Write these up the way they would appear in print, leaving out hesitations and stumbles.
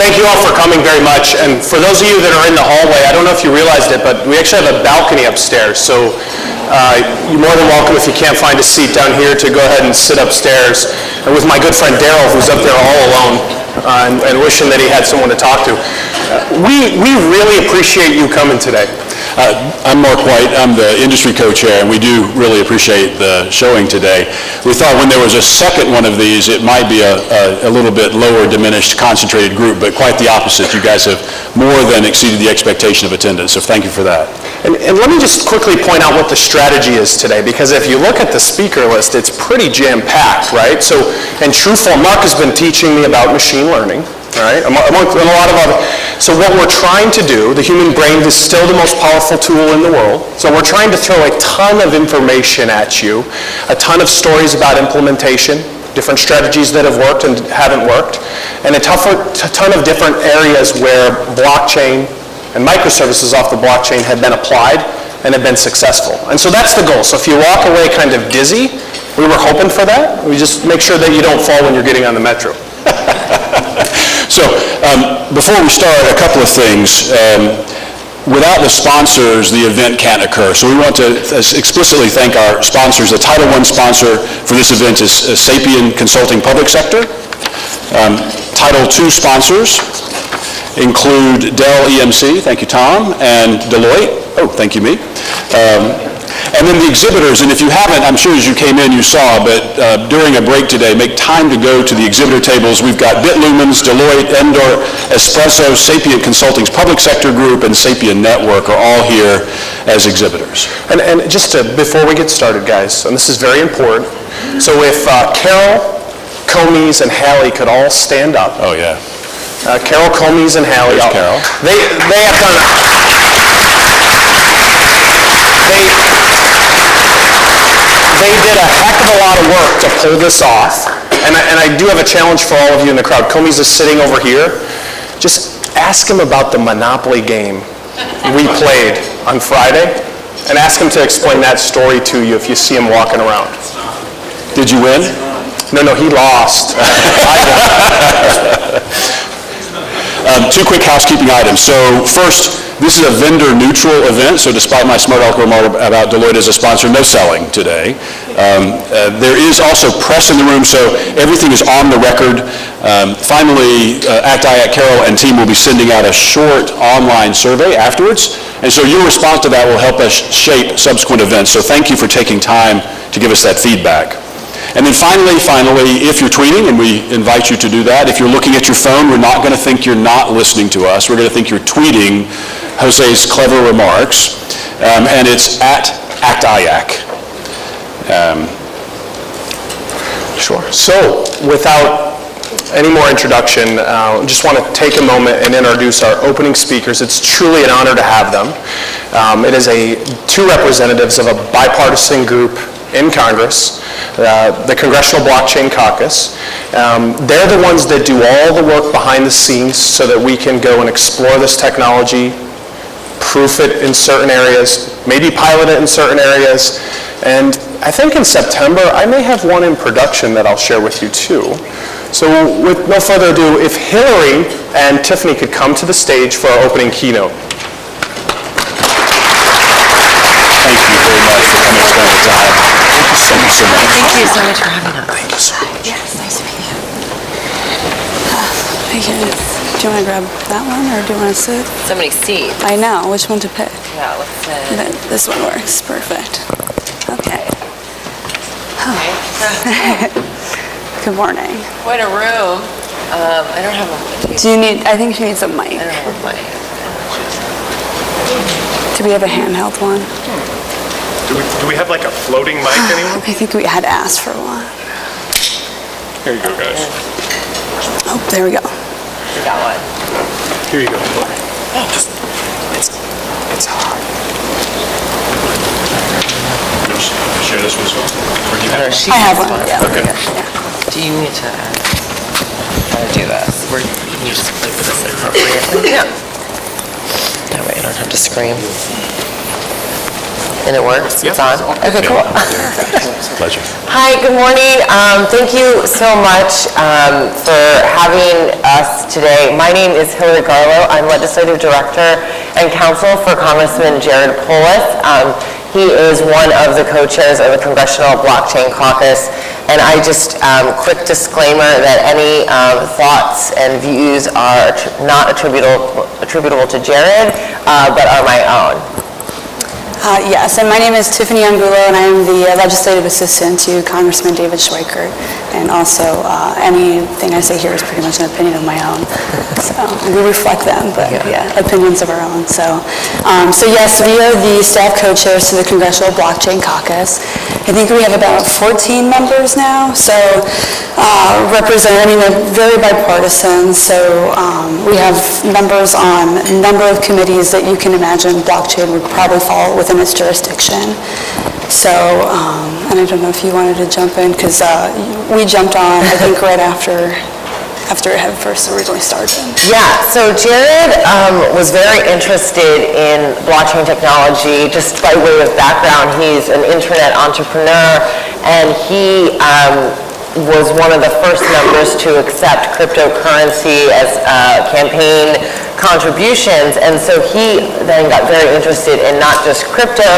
Thank you all for coming very much. And for those of you that are in the hallway, I don't know if you realized it, but we actually have a balcony upstairs. So you're more than welcome, if you can't find a seat down here, to go ahead and sit upstairs. And with my good friend Daryl, who's up there all alone, and wishing that he had someone to talk to. We really appreciate you coming today. I'm Mark White. I'm the industry co-chair, and we do really appreciate the showing today. We thought when there was a second one of these, it might be a little bit lower, diminished, concentrated group, but quite the opposite. You guys have more than exceeded the expectation of attendance, so thank you for that. And let me just quickly point out what the strategy is today, because if you look at the speaker list, it's pretty jam-packed, right? So, and truthful, Mark has been teaching me about machine learning. All right, among a lot of other. So what we're trying to do, the human brain is still the most powerful tool in the world. So we're trying to throw a ton of information at you, a ton of stories about implementation, different strategies that have worked and haven't worked, and a ton of different areas where blockchain and microservices off the blockchain have been applied and have been successful. And so that's the goal. So if you walk away kind of dizzy, we were hoping for that. We just make sure that you don't fall when you're getting on the metro. So before we start, a couple of things. Without the sponsors, the event can't occur. So we want to explicitly thank our sponsors. The Title I sponsor for this event is Sapien Consulting Public Sector. Title II sponsors include Dell EMC, thank you Tom, and Deloitte, oh thank you me. And then the exhibitors, and if you haven't, I'm sure as you came in you saw, but during a break today, make time to go to the exhibitor tables. We've got BitLumens, Deloitte, Endor, Espresso, Sapien Consulting's Public Sector Group, and Sapien Network are all here as exhibitors. And just before we get started, guys, and this is very important, so if Carol, Comies, and Hallie could all stand up. Oh, yeah. Carol, Comies, and Hallie. There's Carol. They have done They did a heck of a lot of work to pull this off, and I do have a challenge for all of you in the crowd. Comies is sitting over here. Just ask him about the Monopoly game we played on Friday, and ask him to explain that story to you if you see him walking around. Did you win? No, he lost. Two quick housekeeping items. So first, this is a vendor-neutral event, so despite my smart aleck remark about Deloitte as a sponsor, no selling today. There is also press in the room, so everything is on the record. Finally, ACT-IAC Carol and team will be sending out a short online survey afterwards, and so your response to that will help us shape subsequent events. So thank you for taking time to give us that feedback. And then finally, if you're tweeting, and we invite you to do that, if you're looking at your phone, we're not going to think you're not listening to us. We're going to think you're tweeting Jose's clever remarks, and it's at ACT-IAC. Sure. So, without any more introduction, I just want to take a moment and introduce our opening speakers. It's truly an honor to have them. It is two representatives of a bipartisan group in Congress, the Congressional Blockchain Caucus. They're the ones that do all the work behind the scenes so that we can go and explore this technology, proof it in certain areas, maybe pilot it in certain areas, and I think in September I may have one in production that I'll share with you too. So with no further ado, if Hilary and Tiffany could come to the stage for our opening keynote. Thank you very much for coming and spending the time. Thank you so much. Thank you so much for having us. Thank you so much. Yes, nice to meet you. Do you want to grab that one, or do you want to sit? So many seats. I know, which one to pick. Yeah, let's sit. This one works, perfect. Okay. Oh. Good morning. What a room. I don't have a... Do you need, I think she needs a mic. I don't have a mic. Do we have a handheld one? Do we have like a floating mic anyone? I think we had asked for one. Here you go, guys. Oh, there we go. We got one. Here you go. Oh, it's hot. Share this one as well? Or do you have She I have has one, yeah. Okay. Yeah. Do you need to how to do this? Can you just play with this appropriately? Yeah. That way I don't have to scream. And it works? It's on? Okay, cool. Pleasure. Hi, good morning. Thank you so much for having us today. My name is Hilary Gawrilow. I'm Legislative Director and Counsel for Congressman Jared Polis. He is one of the co-chairs of the Congressional Blockchain Caucus. And I just, quick disclaimer that any thoughts and views are not attributable to Jared, but are my own. Yes, and my name is Tiffany Angulo, and I am the legislative assistant to Congressman David Schweikert. And also, anything I say here is pretty much an opinion of my own. So we reflect them, but yeah, opinions of our own. So yes, we are the staff co-chairs to the Congressional Blockchain Caucus. I think we have about 14 members now, so representing very bipartisan. So we have members on a number of committees that you can imagine blockchain would probably fall within its jurisdiction. So, and I don't know if you wanted to jump in, because we jumped on, I think, right after it had first originally started. Yeah, so Jared was very interested in blockchain technology. Just by way of background, he's an internet entrepreneur, and he was one of the first members to accept cryptocurrency as campaign contributions, and so he then got very interested in not just crypto,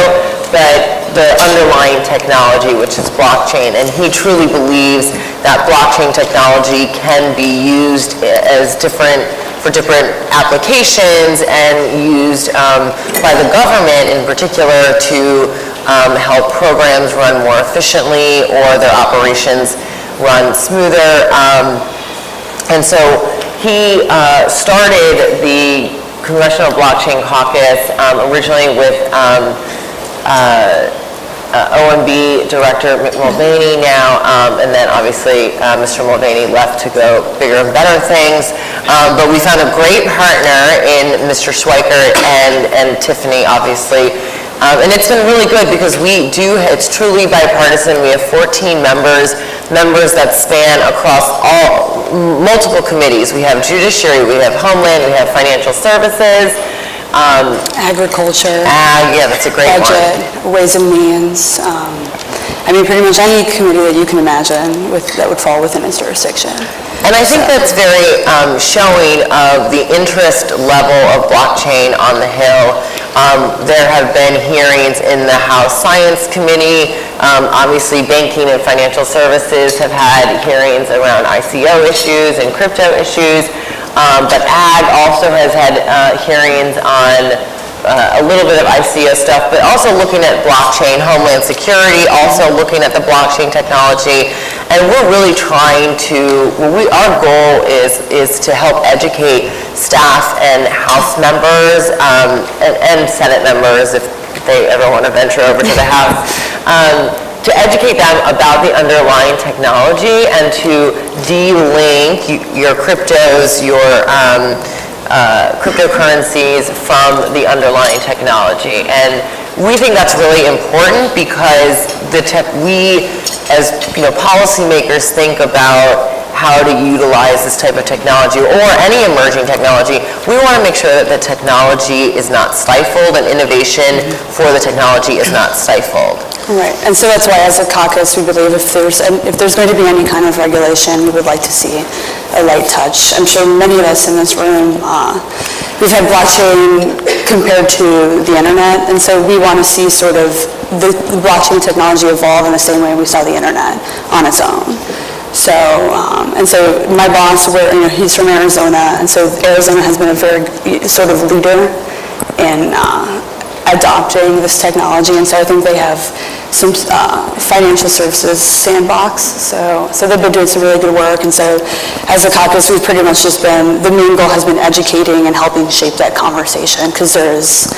but the underlying technology, which is blockchain, and he truly believes that blockchain technology can be used as for different applications and used by the government in particular to help programs run more efficiently or their operations run smoother. And so he started the Congressional Blockchain Caucus originally with OMB Director Mick Mulvaney now, and then obviously Mr. Mulvaney left to go bigger and better things. But we found a great partner in Mr. Schweikert and Tiffany, obviously. And it's been really good because it's truly bipartisan. We have 14 members that span across multiple committees. We have Judiciary, we have Homeland, we have Financial Services, Agriculture. Yeah, that's a great budget, one. Ways and Means. I mean, pretty much any committee that you can imagine that would fall within its jurisdiction. And I think that's very showing of the interest level of blockchain on the Hill. There have been hearings in the House Science Committee. Obviously, banking and financial services have had hearings around ICO issues and crypto issues. But Ag also has had hearings on a little bit of ICO stuff, but also looking at blockchain, Homeland Security, also looking at the blockchain technology. And we're really trying to, our goal is to help educate staff and House members and Senate members if they ever want to venture over to the House, to educate them about the underlying technology and to de-link your cryptos, your cryptocurrencies from the underlying technology. And we think that's really important because we, as policymakers, think about how to utilize this type of technology or any emerging technology. We want to make sure that the technology is not stifled and innovation for the technology is not stifled. Right, and so that's why as a caucus, we believe if there's going to be any kind of regulation, we would like to see a light touch. I'm sure many of us in this room, we've had blockchain compared to the internet, and so we want to see sort of the blockchain technology evolve in the same way we saw the internet on its own. So, and so my boss, he's from Arizona, and so Arizona has been a very sort of leader in adopting this technology, and so I think they have some financial services sandbox, so they've been doing some really good work, and so as a caucus, we've pretty much just been, the main goal has been educating and helping shape that conversation, because there's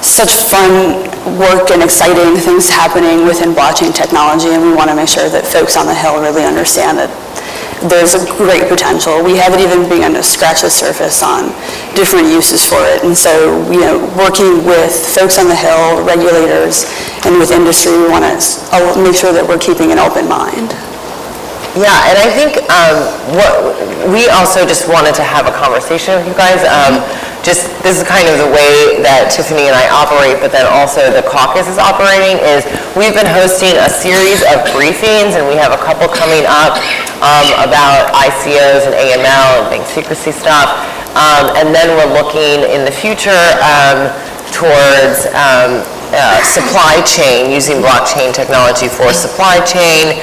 such fun work and exciting things happening within blockchain technology, and we want to make sure that folks on the Hill really understand that there's a great potential. We haven't even begun to scratch the surface on different uses for it. And so, working with folks on the Hill, regulators, and with industry, we want to make sure that we're keeping an open mind. Yeah, and I think we also just wanted to have a conversation with you guys. just, this is kind of the way that Tiffany and I operate, but then also the caucus is operating, is we've been hosting a series of briefings, and we have a couple coming up about ICOs and AML and bank secrecy stuff. And then we're looking in the future towards supply chain, using blockchain technology for supply chain.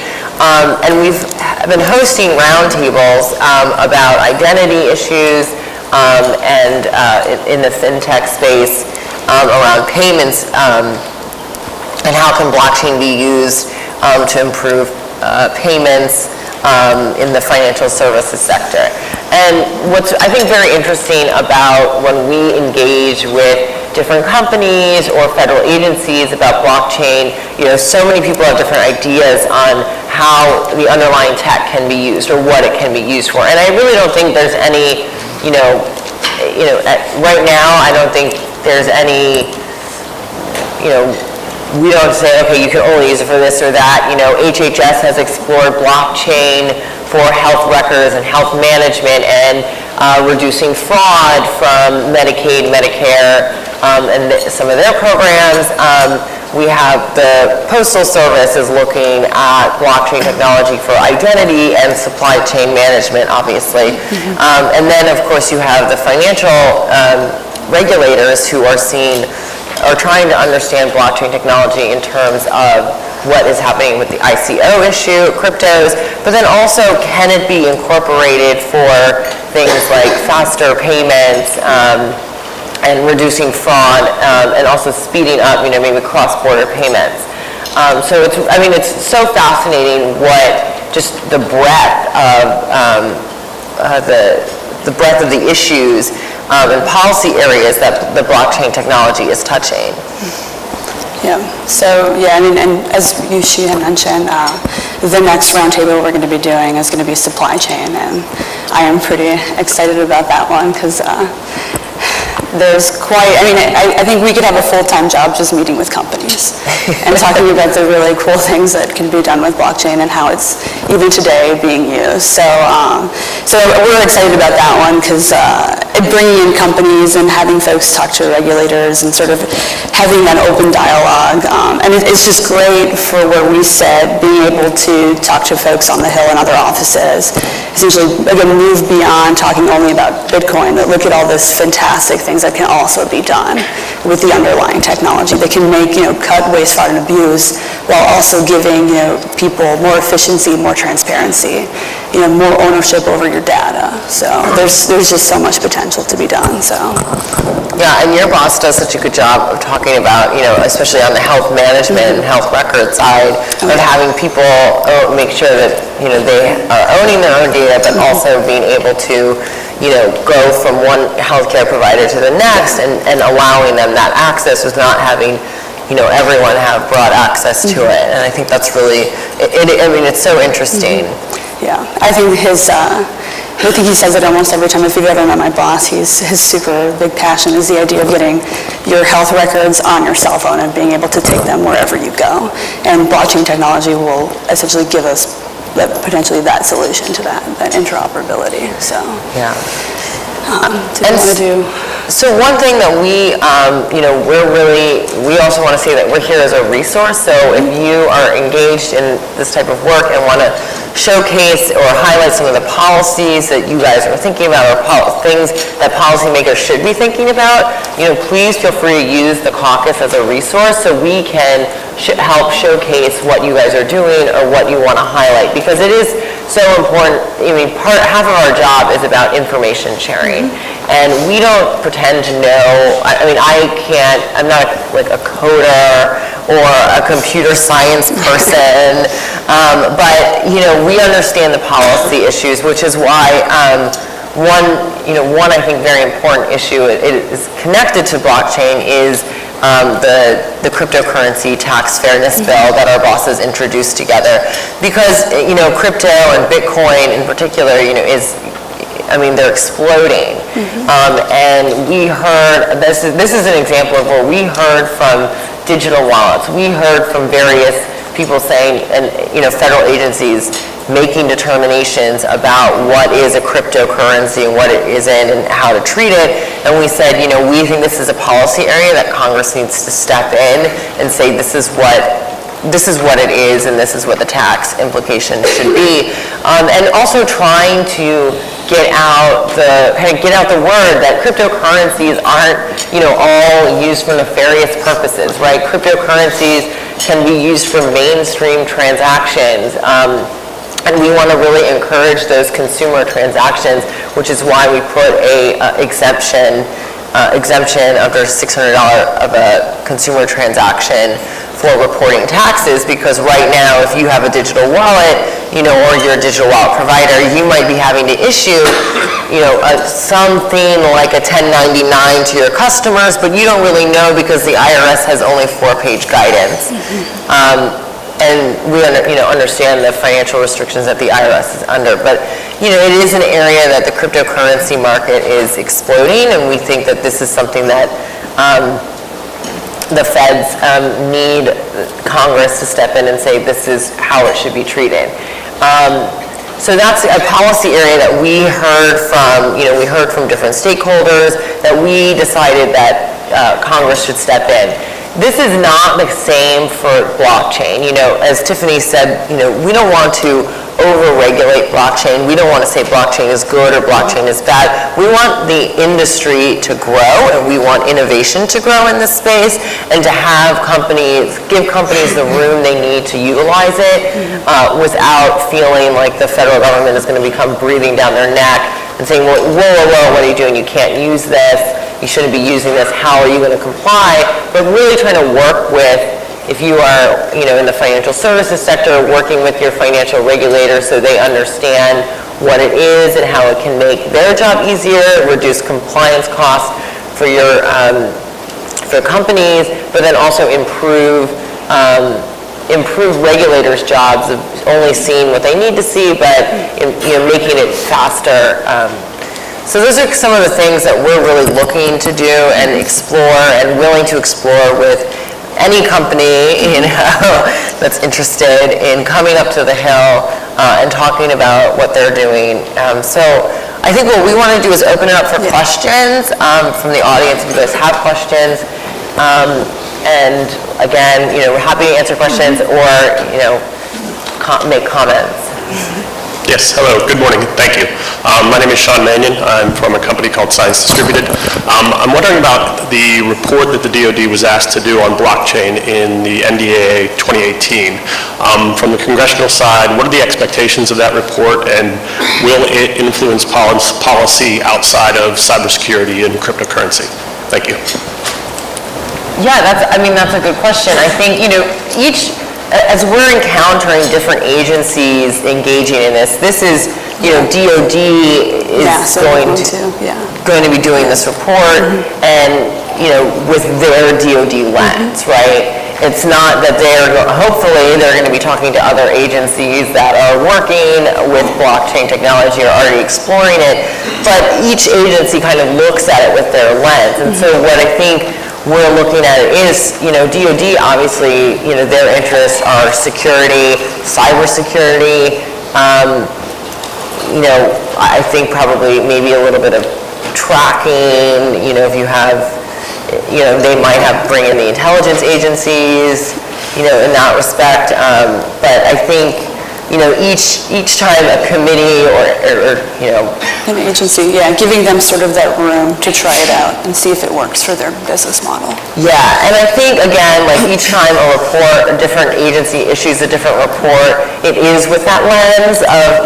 And we've been hosting roundtables about identity issues and in the fintech space around payments and how can blockchain be used to improve payments in the financial services sector. And what's, I think, very interesting about when we engage with different companies or federal agencies about blockchain, so many people have different ideas on how the underlying tech can be used or what it can be used for. And I really don't think there's any, right now, I don't think there's any, we don't say, okay, you can only use it for this or that. HHS has explored blockchain for health records and health management and reducing fraud from Medicaid, Medicare, and some of their programs. We have the Postal Service is looking at blockchain technology for identity and supply chain management, obviously. And then, of course, you have the financial regulators who are trying to understand blockchain technology in terms of what is happening with the ICO issue, cryptos, but then also can it be incorporated for things like faster payments and reducing fraud and also speeding up, maybe cross-border payments. So it's so fascinating what just the breadth of the issues and policy areas that the blockchain technology is touching. Yeah, so, and as she had mentioned, the next roundtable we're going to be doing is going to be supply chain, and I am pretty excited about that one because there's quite, I think we could have a full-time job just meeting with companies and talking about the really cool things that can be done with blockchain and how it's even today being used. So we're excited about that one because bringing in companies and having folks talk to regulators and sort of having that open dialogue. And it's just great for where we sit, being able to talk to folks on the Hill and other offices, essentially, again, move beyond talking only about Bitcoin, but look at all this fantastic things that can also be done with the underlying technology that can make, cut waste, fraud, and abuse while also giving, people more efficiency, more transparency, more ownership over your data. So there's just so much potential to be done, so. Yeah, and your boss does such a good job of talking about, especially on the health management and health record side, of having people make sure that, they are owning their own data, but also being able to, go from one healthcare provider to the next and allowing them that access with not having, everyone have broad access to it. And I think that's really, it's so interesting. Yeah, I think I think he says it almost every time. If you've ever met my boss, his super big passion is the idea of getting your health records on your cell phone and being able to take them wherever you go. And blockchain technology will essentially give us potentially that solution to that interoperability. So yeah. So one thing that we, we also want to say that we're here as a resource. So if you are engaged in this type of work and want to showcase or highlight some of the policies that you guys are thinking about or things that policymakers should be thinking about, please feel free to use the caucus as a resource so we can help showcase what you guys are doing or what you want to highlight, because it is so important. Half of our job is about information sharing, and we don't pretend to know. I'm not a coder or a computer science person, but we understand the policy issues, which is why one I think very important issue it is connected to blockchain is the cryptocurrency tax fairness bill that our bosses introduced together, because crypto and Bitcoin in particular they're exploding. And we heard, this is an example of where we heard from digital wallets. We heard from various people saying, and federal agencies making determinations about what is a cryptocurrency and what it isn't and how to treat it. and we said, we think this is a policy area that Congress needs to step in and say, this is what it is, and this is what the tax implications should be. And also trying to get out the word that cryptocurrencies aren't, all used for nefarious purposes, right? Cryptocurrencies can be used for mainstream transactions. And we want to really encourage those consumer transactions, which is why we put a exemption under $600 of a consumer transaction for reporting taxes, because right now, if you have a digital wallet, or you're a digital wallet provider, you might be having to issue, something like a 1099 to your customers, but you don't really know because the IRS has only 4-page guidance. And we understand the financial restrictions that the IRS is under, but it is an area that the cryptocurrency market is exploding, and we think that this is something that the feds need Congress to step in and say this is how it should be treated. So that's a policy area that we heard from different stakeholders that we decided that Congress should step in. This is not the same for blockchain. As Tiffany said, we don't want to over-regulate blockchain. We don't want to say blockchain is good or blockchain is bad. We want the industry to grow, and we want innovation to grow in this space, and to give companies the room they need to utilize it without feeling like the federal government is going to become breathing down their neck and saying, whoa, what are you doing? You can't use this. You shouldn't be using this. How are you going to comply? But really trying to work with, if you are, in the financial services sector, working with your financial regulators so they understand what it is and how it can make their job easier, reduce compliance costs for your for companies, but then also improve regulators' jobs of only seeing what they need to see, but making it faster. So those are some of the things that we're really looking to do and explore and willing to explore with any company that's interested in coming up to the Hill and talking about what they're doing. So I think what we want to do is open it up for questions from the audience if you guys have questions. And again, we're happy to answer questions or make comments. Yes, hello, good morning, thank you. My name is Sean Mannion. I'm from a company called Science Distributed. I'm wondering about the report that the DoD was asked to do on blockchain in the NDAA 2018. From the Congressional side, what are the expectations of that report, and will it influence policy outside of cybersecurity and cryptocurrency? Thank you. Yeah, that's a good question. I think, as we're encountering different agencies engaging in this is, DOD is going to be doing this report and, with their DOD lens, right? It's not that hopefully they're going to be talking to other agencies that are working with blockchain technology or already exploring it, but each agency kind of looks at it with their lens. And so what I think we're looking at it is, DoD obviously, their interests are security, cybersecurity. I think probably maybe a little bit of tracking. If you have, they might bring in the intelligence agencies, in that respect. But I think, each time a committee or an agency, giving them sort of that room to try it out and see if it works for their business model. Yeah, and I think, again, like each time a different agency issues a different report, it is with that lens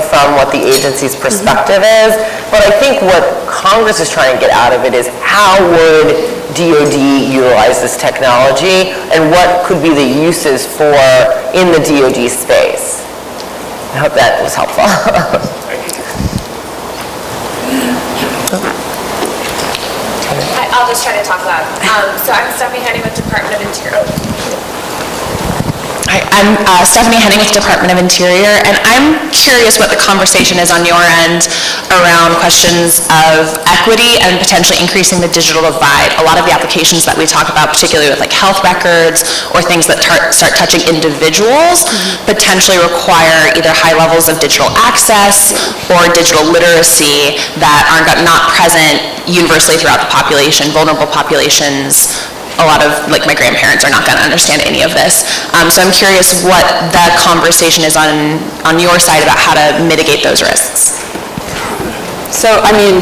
from what the agency's perspective is. But I think what Congress is trying to get out of it is how would DoD utilize this technology and what could be the uses in the DoD space. I hope that was helpful. I'll just try to talk loud. So I'm Stephanie Henning with Department of Interior. Hi, I'm Stephanie Henning with Department of Interior, and I'm curious what the conversation is on your end around questions of equity and potentially increasing the digital divide. A lot of the applications that we talk about, particularly with like health records or things that start touching individuals, potentially require either high levels of digital access or digital literacy that are not present universally throughout the population. Vulnerable populations, a lot of, like, my grandparents are not going to understand any of this. So I'm curious what the conversation is on your side about how to mitigate those risks. So, I mean,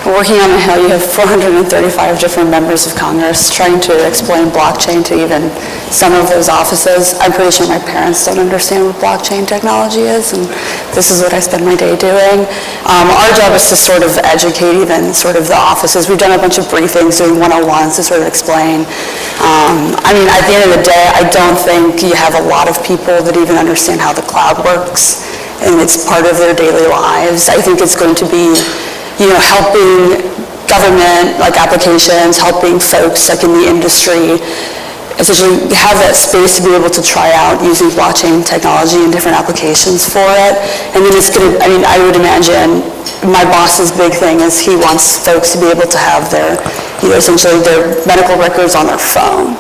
working on the Hill, you have 435 different members of Congress trying to explain blockchain to even some of those offices. I'm pretty sure my parents don't understand what blockchain technology is, and this is what I spend my day doing. Our job is to sort of educate even sort of the offices. We've done a bunch of briefings, doing 101s to sort of explain. I mean, at the end of the day, I don't think you have a lot of people that even understand how the cloud works, and it's part of their daily lives. I think it's going to be, you know, helping government, like applications, helping folks like in the industry, essentially have that space to be able to try out using blockchain technology and different applications for it. And then it's going to, I mean, I would imagine my boss's big thing is he wants folks to be able to have their, you know, essentially their medical records on their phone.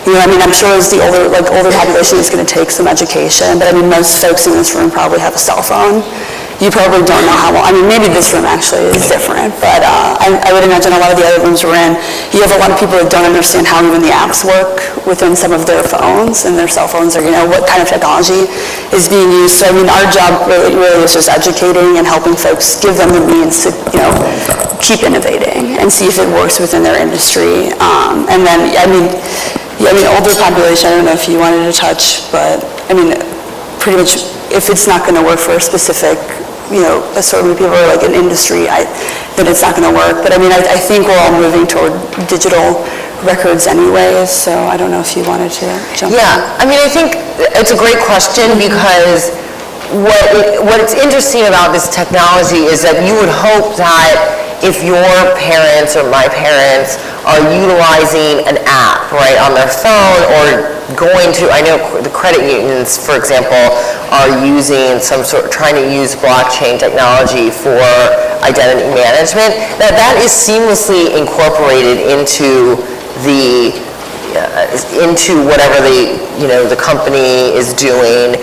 You know, I mean, I'm sure as the older population is going to take some education, but I mean, most folks in this room probably have a cell phone. You probably don't know how well, I mean, maybe this room actually is different, but I would imagine a lot of the other rooms we're in, you have a lot of people that don't understand how even the apps work within some of their phones and their cell phones, or, you know, what kind of technology is being used. So, I mean, our job really is just educating and helping folks, give them the means to, you know, keep innovating and see if it works within their industry. And then, I mean, older population, I don't know if you wanted to touch, but, I mean, pretty much, if it's not going to work for a specific, you know, assortment of people or like an industry, then it's not going to work. But I mean, I think we're all moving toward digital records anyways, so I don't know if you wanted to jump in. Yeah, I mean, I think it's a great question because what's interesting about this technology is that you would hope that if your parents or my parents are utilizing an app, right, on their phone or going to, I know the credit unions, for example, are using trying to use blockchain technology for identity management, that is seamlessly incorporated into whatever the company is doing.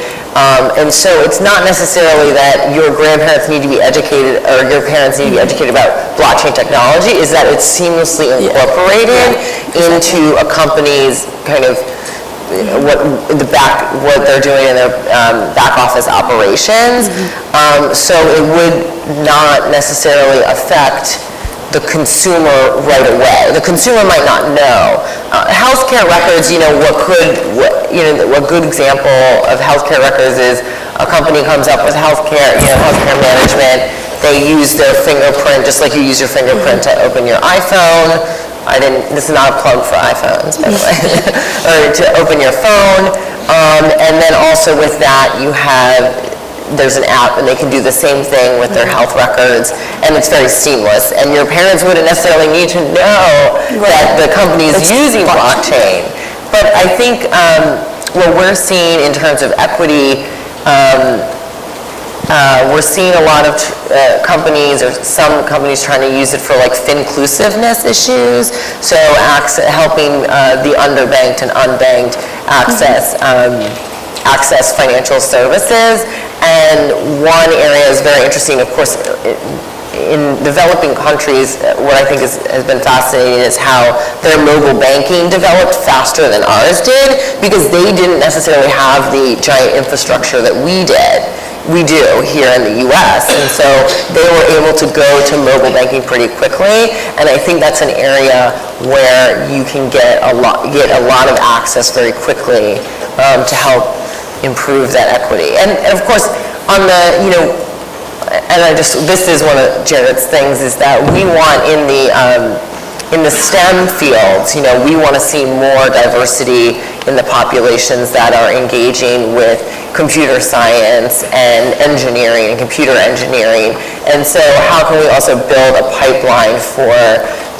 And so it's not necessarily that your grandparents need to be educated or your parents need to be educated about blockchain technology, is that it's seamlessly incorporated into a company's kind of what they're doing in their back office operations. So it would not necessarily affect the consumer right away. The consumer might not know. Healthcare records, a good example of healthcare records is a company comes up with healthcare management. They use their fingerprint, just like you use your fingerprint to open your iPhone. This is not a plug for iPhones, by the way, or to open your phone. And then also with that, there's an app and they can do the same thing with their health records, and it's very seamless. And your parents wouldn't necessarily need to know that the company is using blockchain. But I think what we're seeing in terms of equity, we're seeing a lot of companies or some companies trying to use it for like fin-inclusiveness issues, so helping the underbanked and unbanked access financial services. And one area is very interesting, of course, in developing countries, what I think has been fascinating is how their mobile banking developed faster than ours did, because they didn't necessarily have the giant infrastructure that we do here in the U.S. And so they were able to go to mobile banking pretty quickly, and I think that's an area where you can get a lot of access very quickly to help improve that equity. And of course, on the, this is one of Jared's things, is that we want in the STEM fields, we want to see more diversity in the populations that are engaging with computer science and engineering and computer engineering. And so how can we also build a pipeline for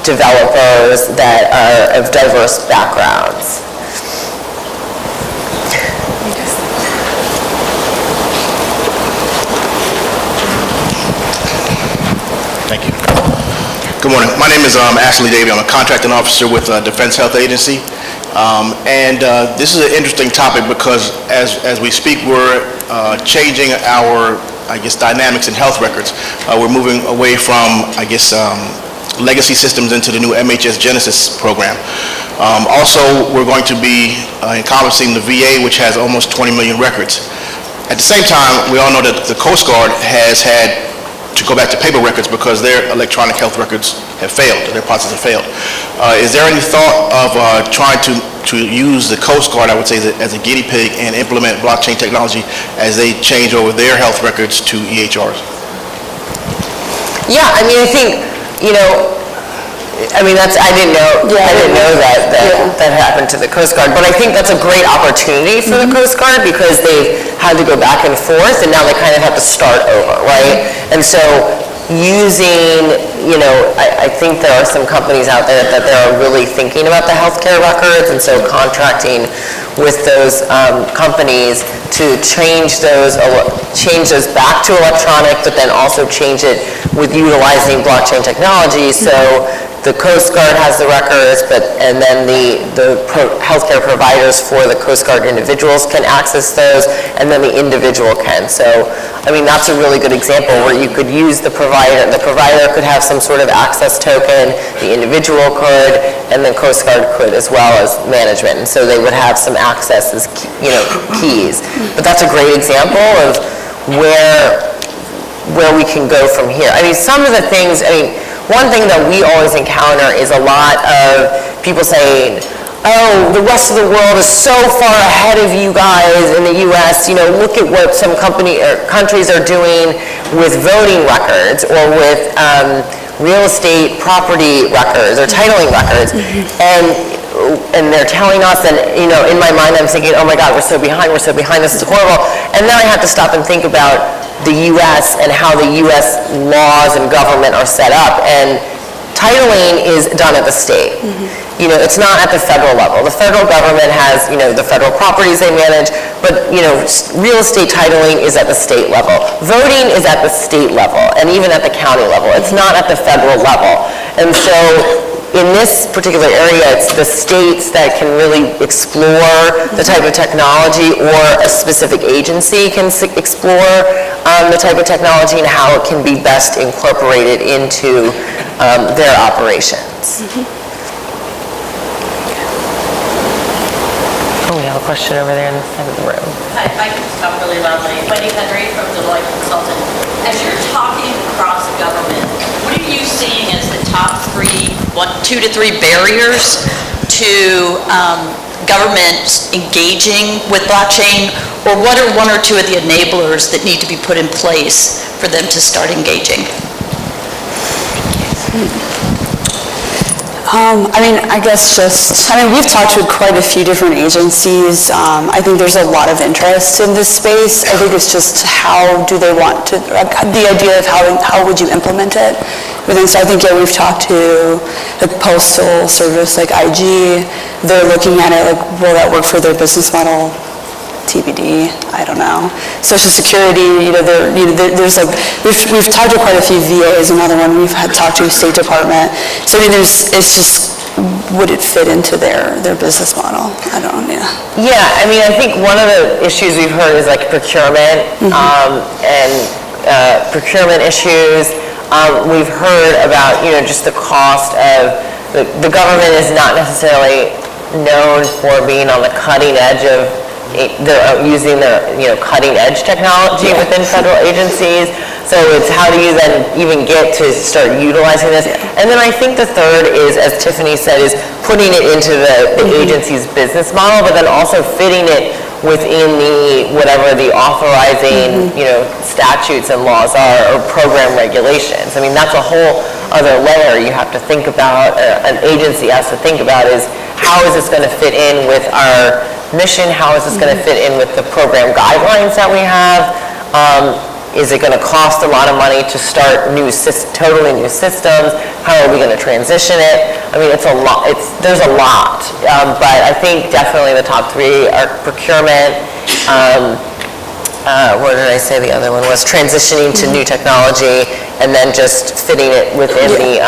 developers that are of diverse backgrounds? Good morning. My name is Ashley Davey. I'm a contracting officer with Defense Health Agency. This is an interesting topic because as we speak, we're changing our, dynamics in health records. We're moving away from, legacy systems into the new MHS Genesis program. Also, we're going to be encompassing the VA, which has almost 20 million records. At the same time, we all know that the Coast Guard has had to go back to paper records because their electronic health records have failed, their processes have failed. Is there any thought of trying to use the Coast Guard, I would say, as a guinea pig and implement blockchain technology as they change over their health records to EHRs? Yeah, I mean, I think, I didn't know that happened to the Coast Guard, but I think that's a great opportunity for the Coast Guard because they've had to go back and forth, and now they kind of have to start over, right? And so using, I think there are some companies out there that they're really thinking about the healthcare records, and so contracting with those companies to change those back to electronic, but then also change it with utilizing blockchain technology. So the Coast Guard has the records, and then the healthcare providers for the Coast Guard individuals can access those, and then the individual can. So, I mean, that's a really good example where you could use the provider could have some sort of access token, the individual could, and then Coast Guard could as well as management. And so they would have some access as, keys. But that's a great example of where we can go from here. I mean, some of the things, one thing that we always encounter is a lot of people saying, oh, the rest of the world is so far ahead of you guys in the U.S., look at what some countries are doing with voting records or with real estate property records or titling records. And they're telling us, and in my mind I'm thinking, oh my God, we're so behind, this is horrible. And then I have to stop and think about the U.S. and how the U.S. laws and government are set up. And titling is done at the state. It's not at the federal level. The federal government has, the federal properties they manage, but, real estate titling is at the state level. Voting is at the state level and even at the county level. It's not at the federal level. And so in this particular area, it's the states that can really explore the type of technology, or a specific agency can explore the type of technology and how it can be best incorporated into their operations. Oh, we have a question over there in the side of the room. Hi, if I can just talk really loudly. Wendy Henry from Deloitte Consulting. As you're talking across government, what are you seeing as the top 2 to 3 barriers to government engaging with blockchain, or what are 1 or 2 of the enablers that need to be put in place for them to start engaging? We've talked to quite a few different agencies. I think there's a lot of interest in this space. I think it's just how do they want to, the idea of how would you implement it. So I think, we've talked to the Postal Service, like IG. They're looking at it, will that work for their business model? TBD, I don't know. Social Security, we've talked to quite a few VAs, another one we've talked to State Department. So it's just, would it fit into their business model? I don't know, Yeah, I think one of the issues we've heard is procurement and procurement issues. We've heard about, just the cost of, the government is not necessarily known for being on the cutting edge of using the cutting edge technology within federal agencies. So it's how do you then even get to start utilizing this? And then I think the third is, as Tiffany said, is putting it into the agency's business model, but then also fitting it within whatever the authorizing statutes and laws are, or program regulations. That's a whole other layer you have to think about, an agency has to think about, is how is this going to fit in with our mission? How is this going to fit in with the program guidelines that we have? Is it going to cost a lot of money to start totally new systems? How are we going to transition it? It's a lot. There's a lot, but I think definitely the top 3 are procurement, what did I say the other one was? Transitioning to new technology and then just fitting it within the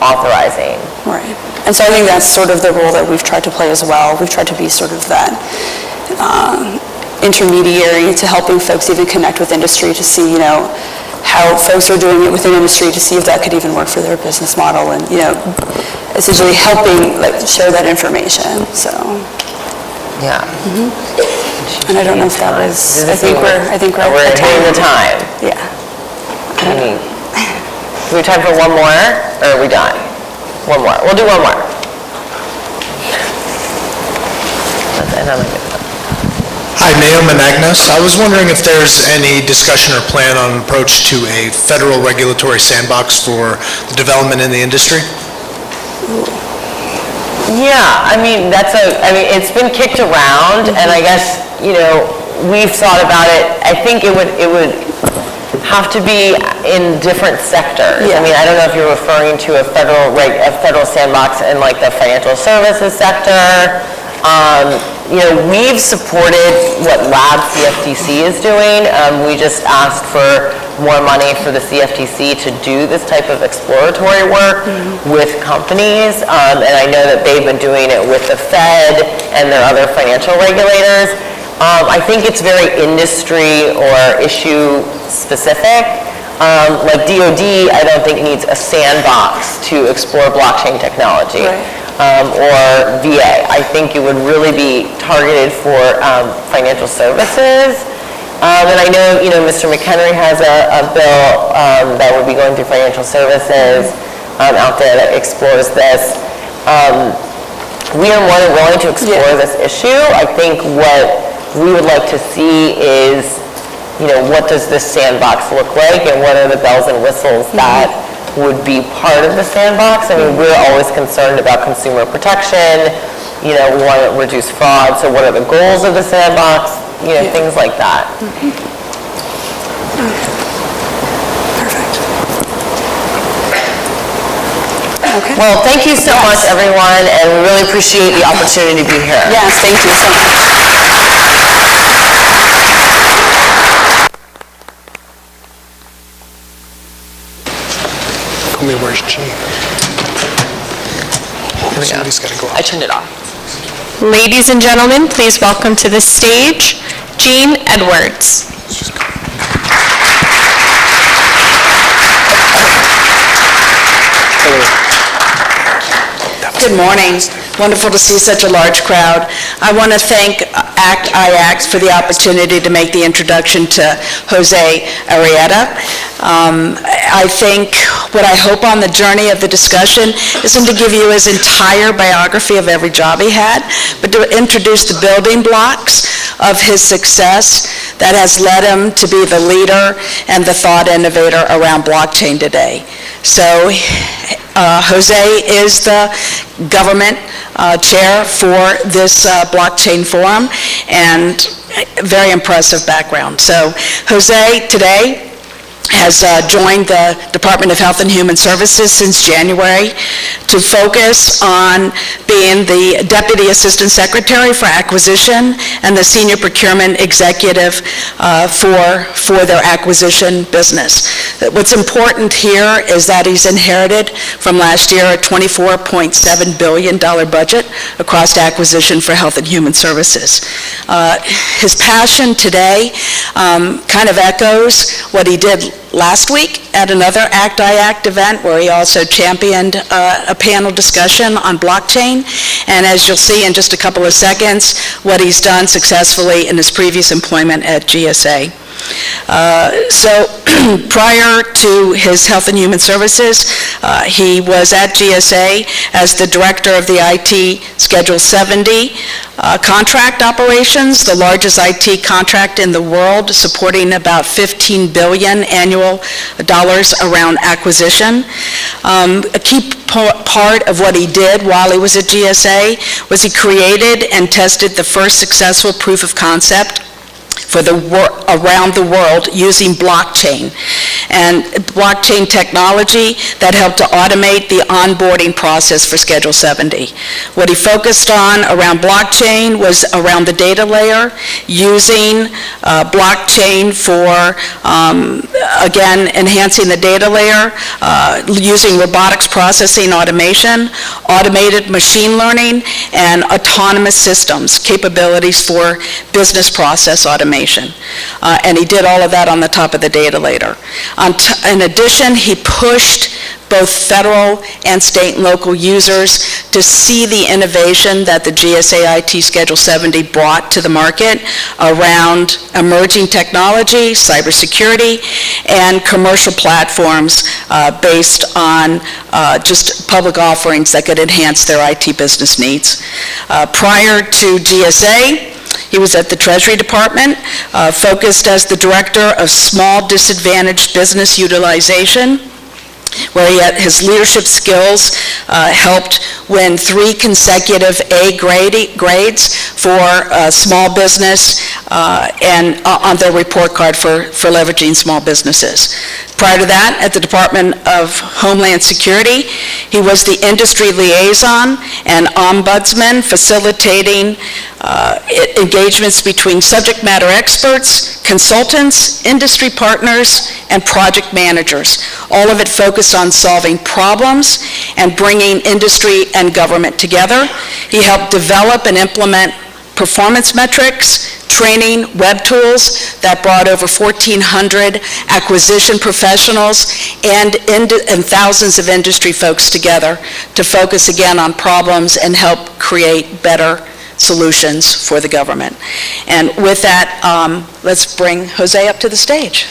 authorizing. Right. And so I think that's sort of the role that we've tried to play as well. We've tried to be sort of that intermediary to helping folks even connect with industry to see, how folks are doing it within industry to see if that could even work for their business model and, essentially helping share that information, so. Yeah. And I don't know if that was, I think we're at We're the hitting the time. time. Yeah. Do we have time for one more, or are we done? One more. We'll do one more. Hi, Neo Menagnos. I was wondering if there's any discussion or plan on an approach to a federal regulatory sandbox for the development in the industry? Yeah, it's been kicked around, and I guess, we've thought about it. I think it would have to be in different sectors. Yeah. I don't know if you're referring to a federal sandbox in like the financial services sector. We've supported what Lab CFTC is doing. We just asked for more money for the CFTC to do this type of exploratory work with companies. And I know that they've been doing it with the Fed and their other financial regulators. I think it's very industry or issue specific. Like DOD, I don't think needs a sandbox to explore blockchain technology. Right. Or VA. I think it would really be targeted for financial services. And I know, Mr. McHenry has a bill that would be going through financial services out there that explores this. We are more than willing to explore this issue. I think what we would like to see is, what does this sandbox look like and what are the bells and whistles that would be part of the sandbox. We're always concerned about consumer protection. We want to reduce fraud. So what are the goals of the sandbox? Things like that. Perfect. Okay. Well, thank you so much, everyone, and we really appreciate the opportunity to be here. Yes, thank you so much. Tell me, where's Gene? Somebody's got to go I out. turned it off. Ladies and gentlemen, please welcome to the stage, Jean Edwards. Good morning. Wonderful to see such a large crowd. I want to thank ACT-IAC for the opportunity to make the introduction to Jose Arrieta. I think what I hope on the journey of the discussion isn't to give you his entire biography of every job he had, but to introduce the building blocks of his success that has led him to be the leader and the thought innovator around blockchain today. So Jose is the government chair for this blockchain forum, and very impressive background. So Jose today has joined the Department of Health and Human Services since January to focus on being the Deputy Assistant Secretary for Acquisition and the Senior Procurement Executive for their acquisition business. What's important here is that he's inherited from last year a $24.7 billion budget across acquisition for health and human services. His passion today kind of echoes what he did last week at another ACT-IAC event where he also championed a panel discussion on blockchain. And as you'll see in just a couple of seconds, what he's done successfully in his previous employment at GSA. So prior to his Health and Human Services, he was at GSA as the director of the IT Schedule 70 contract operations, the largest IT contract in the world, supporting about $15 billion annual dollars around acquisition. A key part of what he did while he was at GSA was he created and tested the first successful proof of concept around the world using blockchain. And blockchain technology that helped to automate the onboarding process for Schedule 70. What he focused on around blockchain was around the data layer, using blockchain for, again, enhancing the data layer, using robotics processing automation, automated machine learning, and autonomous systems, capabilities for business process automation. And he did all of that on the top of the data layer. In addition, he pushed both federal and state and local users to see the innovation that the GSA IT Schedule 70 brought to the market around emerging technology, cybersecurity, and commercial platforms based on just public offerings that could enhance their IT business needs. Prior to GSA, he was at the Treasury Department, focused as the Director of Small Disadvantaged Business Utilization, where his leadership skills helped win 3 consecutive A grades for small business and on their report card for leveraging small businesses. Prior to that, at the Department of Homeland Security, he was the industry liaison and ombudsman, facilitating engagements between subject matter experts, consultants, industry partners, and project managers. All of it focused on solving problems and bringing industry and government together. He helped develop and implement performance metrics, training, web tools that brought over 1,400 acquisition professionals and thousands of industry folks together to focus again on problems and help create better solutions for the government. And with that, let's bring Jose up to the stage.